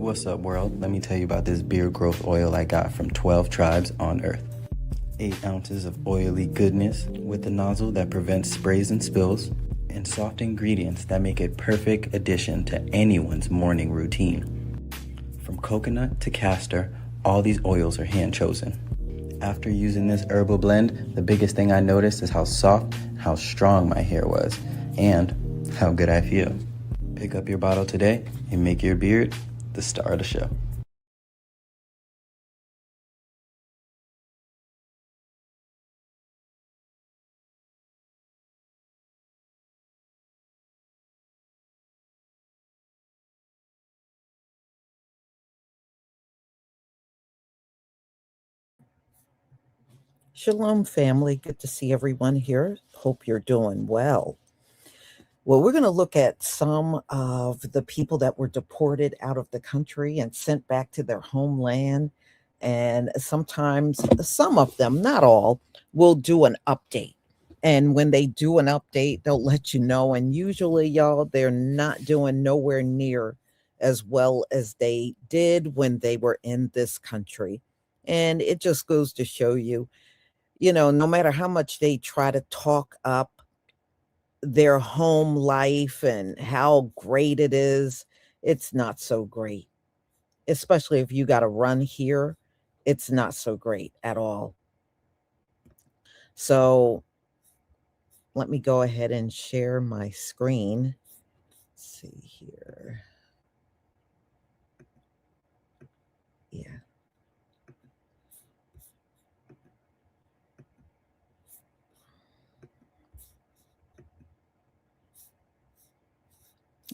What's up, world? Let me tell you about this beard growth oil I got from 12 tribes on Earth. 8 ounces of oily goodness with a nozzle that prevents sprays and spills, and soft ingredients that make it perfect addition to anyone's morning routine. From coconut to castor, all these oils are hand chosen. After using this herbal blend, the biggest thing I noticed is how soft, how strong my hair was, and how good I feel. Pick up your bottle today and make your beard the star of the show. Shalom, family. Good to see everyone here. Hope you're doing well. Well, we're going to look at some of the people that were deported out of the country and sent back to their homeland. And sometimes some of them, not all, will do an update. And when they do an update, they'll let you know. And usually, y'all, they're not doing nowhere near as well as they did when they were in this country. And it just goes to show you, no matter how much they try to talk up their home life and how great it is, it's not so great. Especially if you got to run here, it's not so great at all. So let me go ahead and share my screen. Let's see here. Yeah.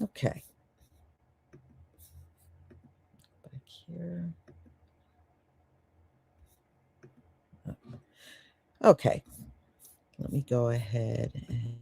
Okay. Back here. Okay. Let me go ahead and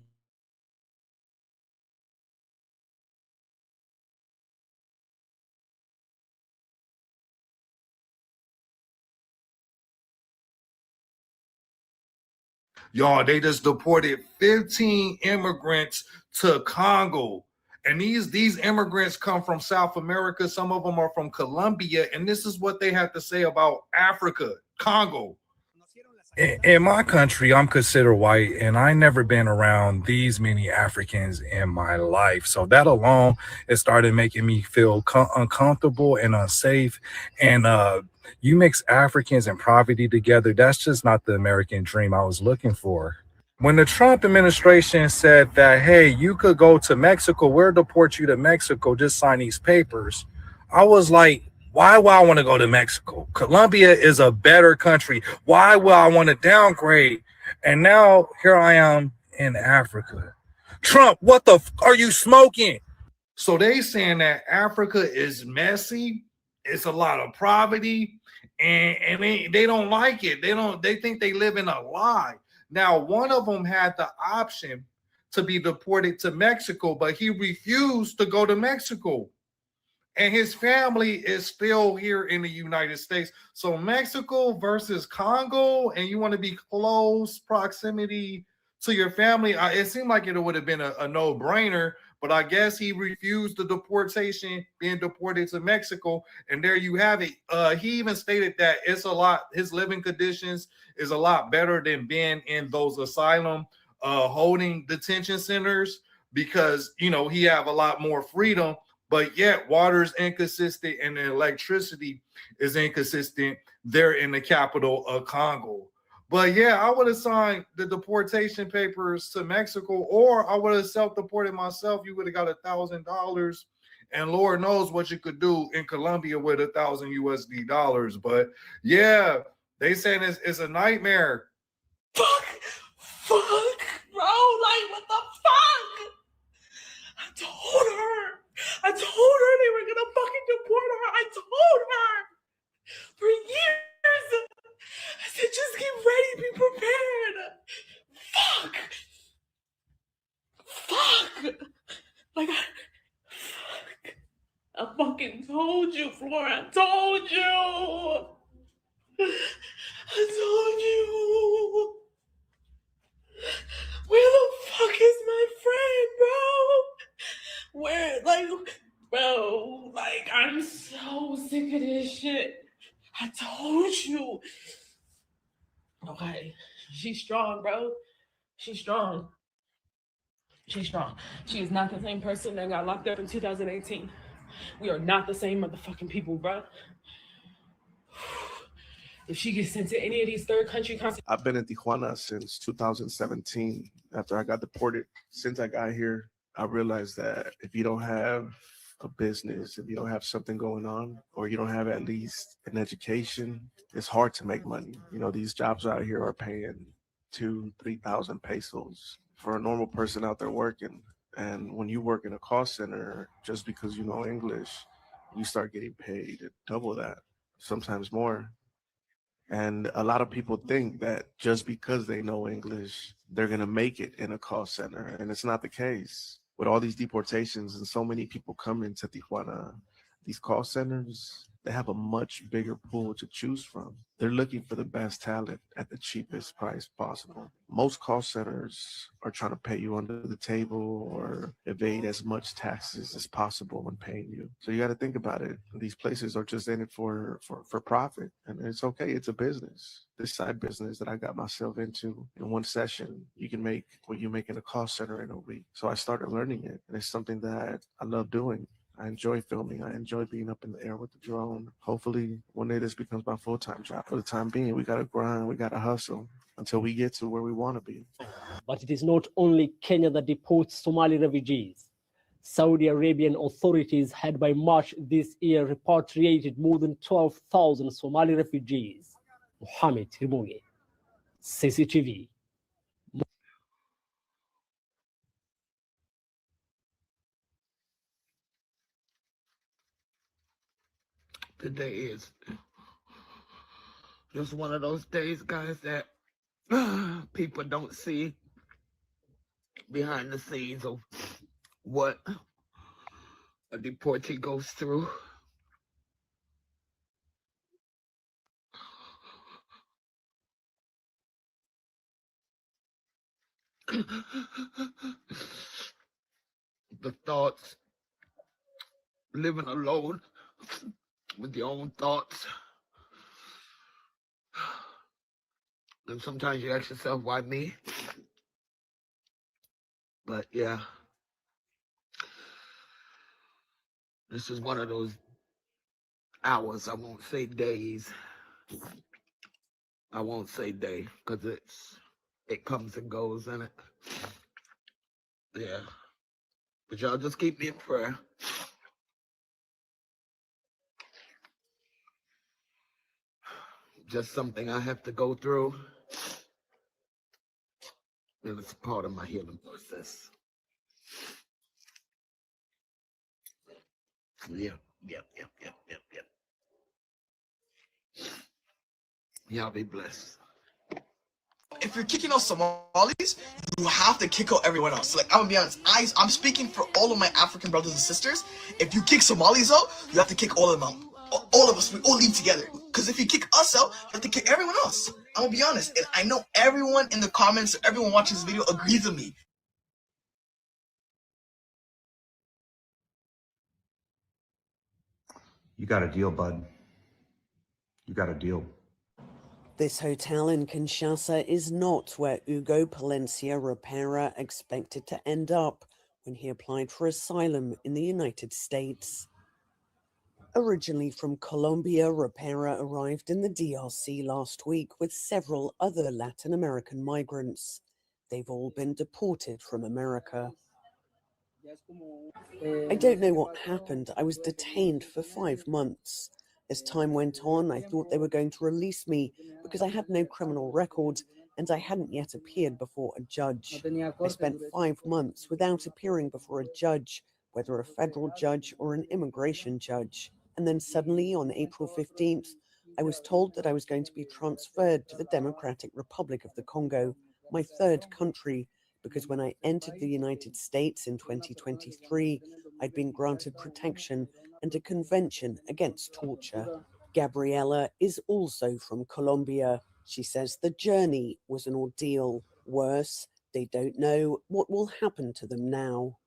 y'all, they just deported 15 immigrants to Congo. And these immigrants come from South America. Some of them are from Colombia. And this is what they have to say about Africa, Congo. In my country, I'm considered white, and I never been around these many Africans in my life. So that alone, it started making me feel uncomfortable and unsafe. And you mix Africans and poverty together, that's just not the American dream I was looking for. When the Trump administration said that, hey, you could go to Mexico, we'll deport you to Mexico, just sign these papers, I was like, why would I want to go to Mexico? Colombia is a better country. Why would I want to downgrade? And now here I am in Africa. Trump, what the are you smoking? So they saying that Africa is messy. It's a lot of poverty, and they don't like it. They think they live in a lie. Now, one of them had the option to be deported to Mexico, but he refused to go to Mexico. And his family is still here in the United States. So Mexico versus Congo, and you want to be close proximity to your family. It seemed like it would have been a no-brainer, but I guess he refused the deportation, being deported to Mexico. And there you have it. He even stated that his living conditions is a lot better than being in those asylum holding detention centers, because, he have a lot more freedom. But yet water is inconsistent and the electricity is inconsistent there in the capital of Congo. But yeah, I would have signed the deportation papers to Mexico, or I would have self-deported myself. You would have got $1,000, and Lord knows what you could do in Colombia with $1,000 USD. But yeah, they saying it's a nightmare. Fuck, bro, like what the fuck? I told her they were gonna fucking deport her. I told her for years. I said, just get ready, be prepared. Fuck. Like, I fucking told you, Flora. I told you. Where the fuck is my friend, bro? Where, like, bro, like, I I'm so sick of this shit. I told you. Okay, she's strong, bro. She's strong. She's strong. She is not the same person that got locked up in 2018. We are not the same motherfucking people, bro. If she gets sent to any of these third country countries. I've been in Tijuana since 2017 after I got deported. Since I got here, I realized that if you don't have a business, if you don't have something going on, or you don't have at least an education, it's hard to make money. You know, these jobs out here are paying 2,000-3,000 pesos for a normal person out there working. And when you work in a call center, just because you know English, you start getting paid double that, sometimes more. And a lot of people think that just because they know English, they're going to make it in a call center. And it's not the case. With all these deportations and so many people coming to Tijuana, these call centers, they have a much bigger pool to choose from. They're looking for the best talent at the cheapest price possible. Most call centers are trying to pay you under the table or evade as much taxes as possible when paying you. So you got to think about it. These places are just in it for profit, and it's okay. It's a business. This side business that I got myself into in one session, you can make what you make in a call center in a week. So I started learning it, and it's something that I love doing. I enjoy filming. I enjoy being up in the air with the drone. Hopefully, one day this becomes my full-time job. For the time being, we got to grind, we got to hustle until we get to where we want to be. But it is not only Kenya that deports Somali refugees. Saudi Arabian authorities had by March this year repatriated more than 12,000 Somali refugees. Mohamed Rimungi, CCTV. Today is just one of those days, guys, that people don't see behind the scenes of what a deportee goes through. The thoughts, living alone with your own thoughts. And sometimes you ask yourself, why me? But yeah, this is one of those hours, I won't say days. I won't say day, because it comes and goes, and it, yeah. But y'all just keep me in prayer. Just something I have to go through. And it's part of my healing process. Yep. Y'all be blessed. If you're kicking out Somalis, you have to kick out everyone else. Like, I'm gonna be honest, I'm speaking for all of my African brothers and sisters. If you kick Somalis out, you have to kick all of them out. All of us, we all leave together. Because if you kick us out, you have to kick everyone else. I'm gonna be honest, and I know everyone in the comments, everyone watching this video agrees with me. You got a deal, bud. You got a deal. This hotel in Kinshasa is not where Hugo Palencia Rapera expected to end up when he applied for asylum in the United States. Originally from Colombia, Rapera arrived in the DRC last week with several other Latin American migrants. They've all been deported from America. I don't know what happened. I was detained for 5 months. As time went on, I thought they were going to release me because I had no criminal record and I hadn't yet appeared before a judge. I spent 5 months without appearing before a judge, whether a federal judge or an immigration judge. And then suddenly, on April 15th, I was told that I was going to be transferred to the Democratic Republic of the Congo, my third country, because when I entered the United States in 2023, I'd been granted protection and a convention against torture. Gabriela is also from Colombia. She says the journey was an ordeal. Worse, they don't know what will happen to them now.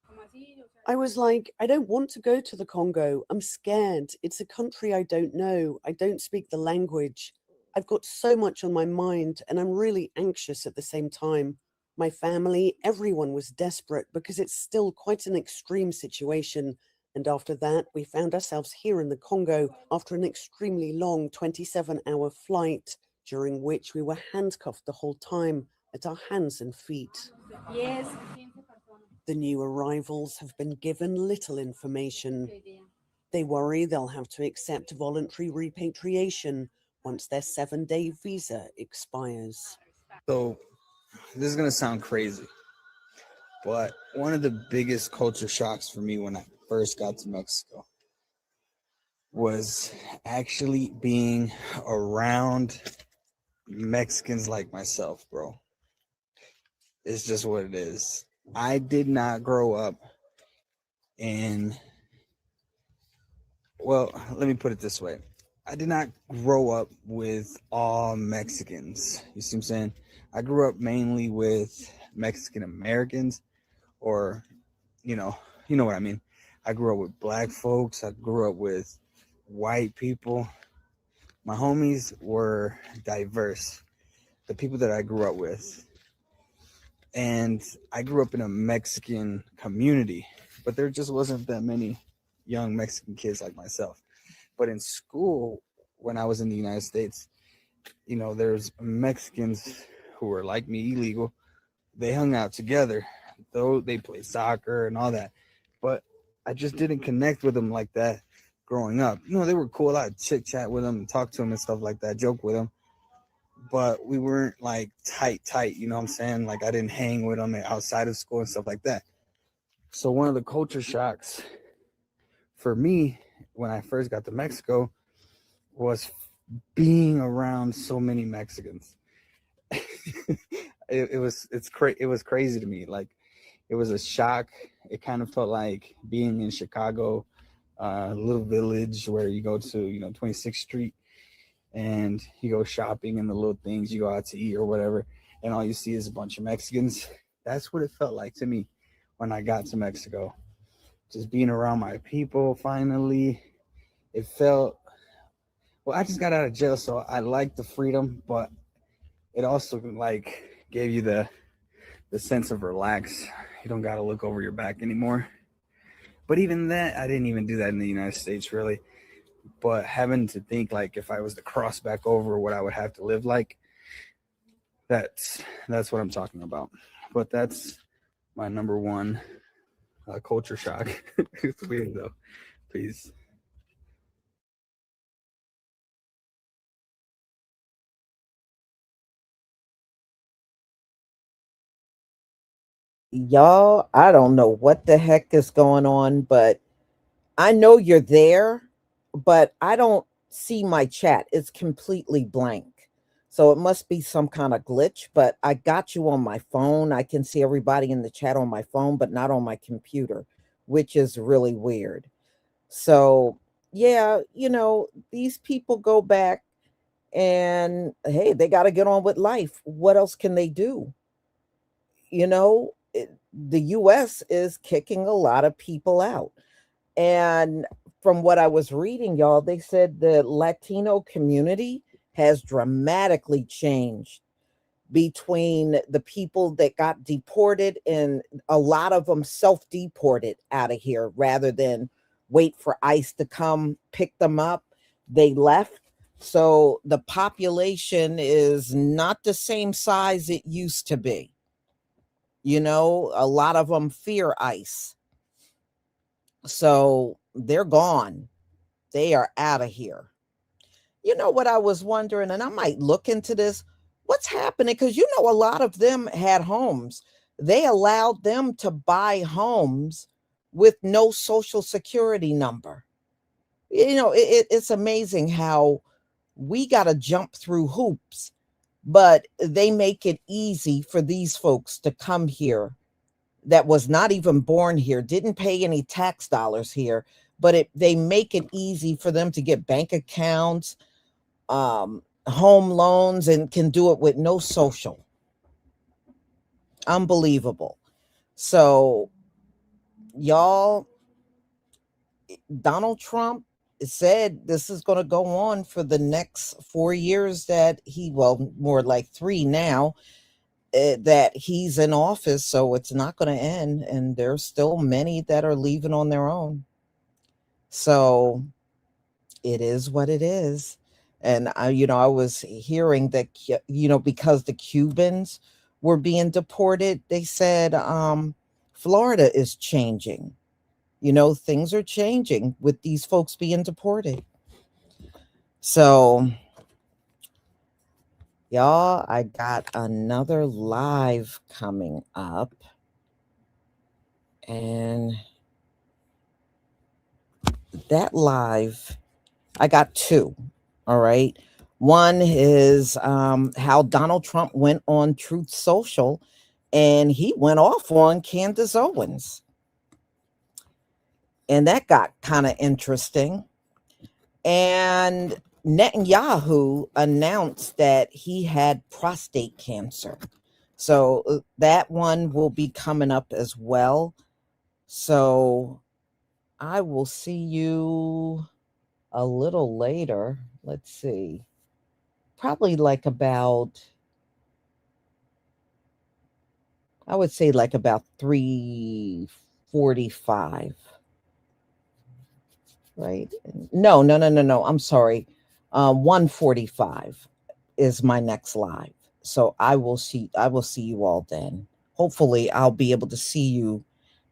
I was like, I don't want to go to the Congo. I'm scared. It's a country I don't know. I don't speak the language. I've got so much on my mind, and I'm really anxious at the same time. My family, everyone was desperate because it's still quite an extreme situation. And after that, we found ourselves here in the Congo after an extremely long 27-hour flight, during which we were handcuffed the whole time at our hands and feet. Yes. The new arrivals have been given little information. They worry they'll have to accept voluntary repatriation once their 7-day visa expires. So this is gonna sound crazy, but one of the biggest culture shocks for me when I first got to Mexico was actually being around Mexicans like myself, bro. It's just what it is. I did not grow up in, well, let me put it this way. I did not grow up with all Mexicans. You see what I'm saying? I grew up mainly with Mexican Americans, or you know what I mean. I grew up with black folks. I grew up with white people. My homies were diverse. The people that I grew up with. And I grew up in a Mexican community, but there just wasn't that many young Mexican kids like myself. But in school, when I was in the United States, there's Mexicans who were like me, illegal. They hung out together, though they played soccer and all that. But I just didn't connect with them like that growing up. They were cool. I'd chit chat with them and talk to them and stuff like that, joke with them. But we weren't like tight, you know what I'm saying? Like I didn't hang with them outside of school and stuff like that. So one of the culture shocks for me when I first got to Mexico was being around so many Mexicans. it was crazy to me. Like it was a shock. It kind of felt like being in Chicago, a little village where you go to 26th Street and you go shopping and the little things, you go out to eat or whatever, and all you see is a bunch of Mexicans. That's what it felt like to me when I got to Mexico. Just being around my people finally. It felt, well, I just got out of jail, so I liked the freedom, but it also like gave you the sense of relax. You don't got to look over your back anymore. But even that, I didn't even do that in the United States, really. But having to think like if I was to cross back over, what I would have to live like, that's what I'm talking about. But that's my number one culture shock. It's weird though. Please. Y'all, I don't know what the heck is going on, but I know you're there, but I don't see my chat. It's completely blank. So it must be some kind of glitch, but I got you on my phone. I can see everybody in the chat on my phone, but not on my computer, which is really weird. So, yeah, these people go back and hey, they got to get on with life. What else can they do? The US is kicking a lot of people out. And from what I was reading, y'all, they said the Latino community has dramatically changed between the people that got deported, and a lot of them self-deported out of here rather than wait for ICE to come pick them up. They left. So the population is not the same size it used to be. A lot of them fear ICE. So they're gone. They are out of here. You know what I was wondering, and I might look into this. What's happening? Because a lot of them had homes. They allowed them to buy homes with no social security number. It's amazing how we got to jump through hoops, but they make it easy for these folks to come here that was not even born here, didn't pay any tax dollars here, but they make it easy for them to get bank accounts, home loans, and can do it with no social. Unbelievable. So y'all, Donald Trump said this is going to go on for the next 4 years that well, more like 3 now, that he's in office. So it's not going to end. And there's still many that are leaving on their own. So it is what it is. And I was hearing that, because the Cubans were being deported, they said Florida is changing. Things are changing with these folks being deported. So, y'all, I got another live coming up. And that live, I got 2. All right. One is how Donald Trump went on Truth Social and he went off on Candace Owens. And that got kind of interesting. And Netanyahu announced that he had prostate cancer. So that one will be coming up as well. So I will see you a little later. Let's see. Probably like about, I would say like about 3:45. Right? No. I'm sorry. 1:45 is my next live. So I will see you all then. Hopefully I'll be able to see you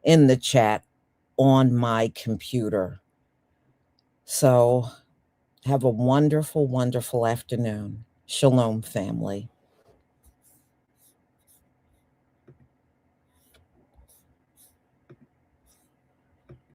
in the chat on my computer. So have a wonderful, wonderful afternoon. Shalom, family.